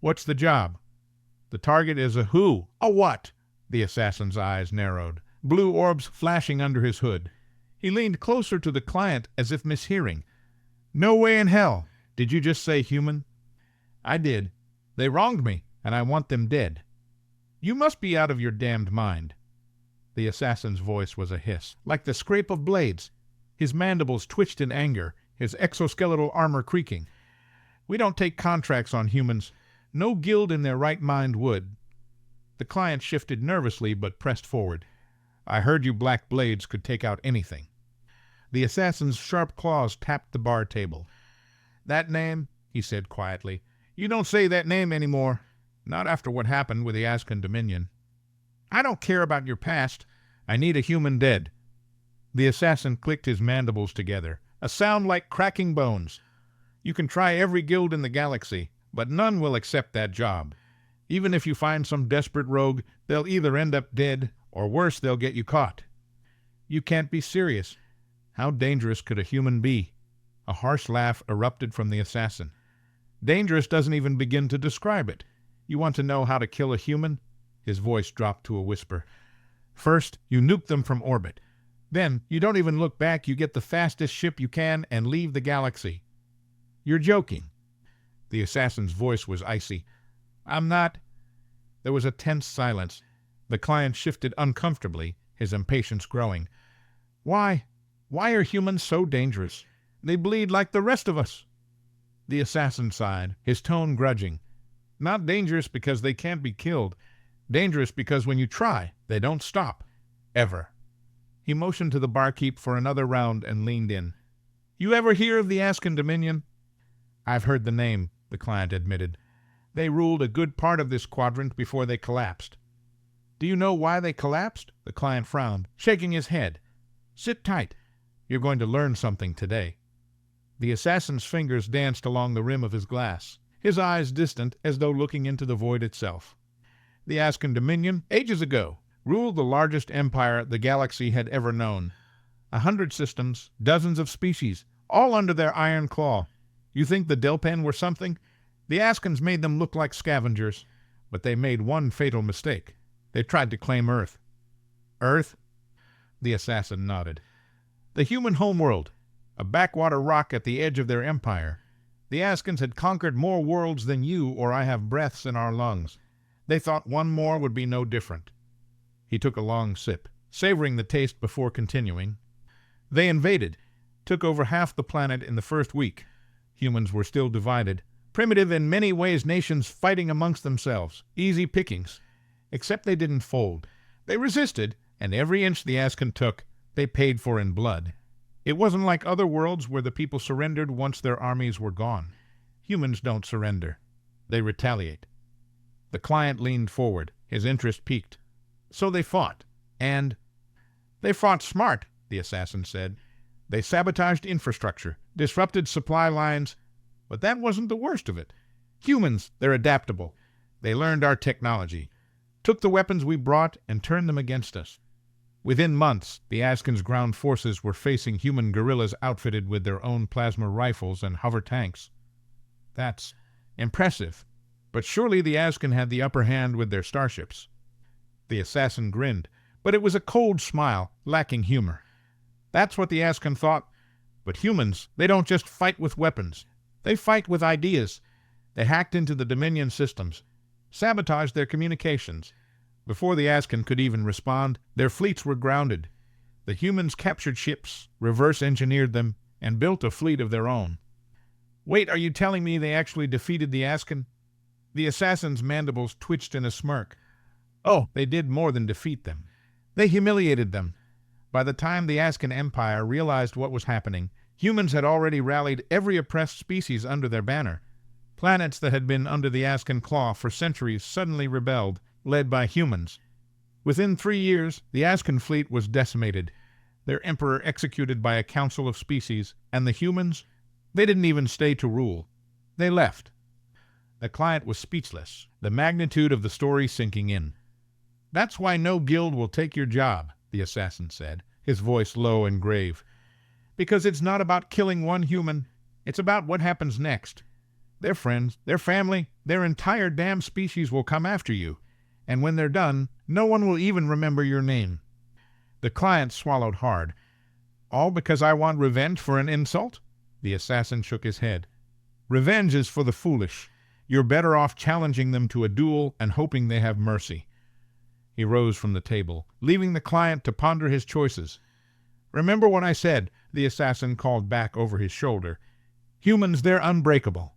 What's the job? The target is a who? A what? The assassin's eyes narrowed, blue orbs flashing under his hood. He leaned closer to the client as if mishearing. No way in hell. Did you just say human? I did. They wronged me, and I want them dead. You must be out of your damned mind. The assassin's voice was a hiss, like the scrape of blades. His mandibles twitched in anger, his exoskeletal armor creaking. We don't take contracts on humans. No guild in their right mind would. The client shifted nervously but pressed forward. I heard you black blades could take out anything. The assassin's sharp claws tapped the bar table. That name, he said quietly. You don't say that name anymore. Not after what happened with the Ascan Dominion. I don't care about your past. I need a human dead. The assassin clicked his mandibles together, a sound like cracking bones. You can try every guild in the galaxy, but none will accept that job. Even if you find some desperate rogue, they'll either end up dead, or worse, they'll get you caught. You can't be serious. How dangerous could a human be? A harsh laugh erupted from the assassin. Dangerous doesn't even begin to describe it. You want to know how to kill a human? His voice dropped to a whisper. First, you nuke them from orbit. Then, you don't even look back, you get the fastest ship you can and leave the galaxy. You're joking. The assassin's voice was icy. I'm not. There was a tense silence. The client shifted uncomfortably, his impatience growing. Why? Why are humans so dangerous? They bleed like the rest of us. The assassin sighed, his tone grudging. Not dangerous because they can't be killed. Dangerous because when you try, they don't stop. Ever. He motioned to the barkeep for another round and leaned in. You ever hear of the Ascan Dominion? I've heard the name, the client admitted. They ruled a good part of this quadrant before they collapsed. Do you know why they collapsed? The client frowned, shaking his head. Sit tight. You're going to learn something today. The assassin's fingers danced along the rim of his glass, his eyes distant as though looking into the void itself. The Ascan Dominion, ages ago, ruled the largest empire the galaxy had ever known. 100 systems, dozens of species, all under their iron claw. You think the Delpen were something? The Ascans made them look like scavengers, but they made one fatal mistake. They tried to claim Earth. Earth? The assassin nodded. The human homeworld, a backwater rock at the edge of their empire. The Ascans had conquered more worlds than you or I have breaths in our lungs. They thought one more would be no different. He took a long sip, savoring the taste before continuing. They invaded, took over half the planet in the first week. Humans were still divided. Primitive in many ways nations fighting amongst themselves. Easy pickings. Except they didn't fold. They resisted, and every inch the Ascan took, they paid for in blood. It wasn't like other worlds where the people surrendered once their armies were gone. Humans don't surrender. They retaliate. The client leaned forward, his interest piqued. So they fought. And they fought smart, the assassin said. They sabotaged infrastructure, disrupted supply lines, but that wasn't the worst of it. Humans, they're adaptable. They learned our technology, took the weapons we brought and turned them against us. Within months, the Ascans' ground forces were facing human guerrillas outfitted with their own plasma rifles and hover tanks. That's impressive, but surely the Ascan had the upper hand with their starships. The assassin grinned, but it was a cold smile, lacking humor. That's what the Ascan thought. But humans, they don't just fight with weapons. They fight with ideas. They hacked into the Dominion systems, sabotaged their communications. Before the Ascan could even respond, their fleets were grounded. The humans captured ships, reverse-engineered them, and built a fleet of their own. Wait, are you telling me they actually defeated the Ascan? The assassin's mandibles twitched in a smirk. Oh, they did more than defeat them. They humiliated them. By the time the Ascan Empire realized what was happening, humans had already rallied every oppressed species under their banner. Planets that had been under the Ascan claw for centuries suddenly rebelled, led by humans. Within 3 years, the Ascan fleet was decimated, their emperor executed by a council of species, and the humans, they didn't even stay to rule. They left. The client was speechless, the magnitude of the story sinking in. That's why no guild will take your job, the assassin said, his voice low and grave. Because it's not about killing one human, it's about what happens next. Their friends, their family, their entire damn species will come after you. And when they're done, no one will even remember your name." The client swallowed hard. "All because I want revenge for an insult?" The assassin shook his head. "Revenge is for the foolish. You're better off challenging them to a duel and hoping they have mercy." He rose from the table, leaving the client to ponder his choices. "Remember what I said," the assassin called back over his shoulder. "Humans, they're unbreakable.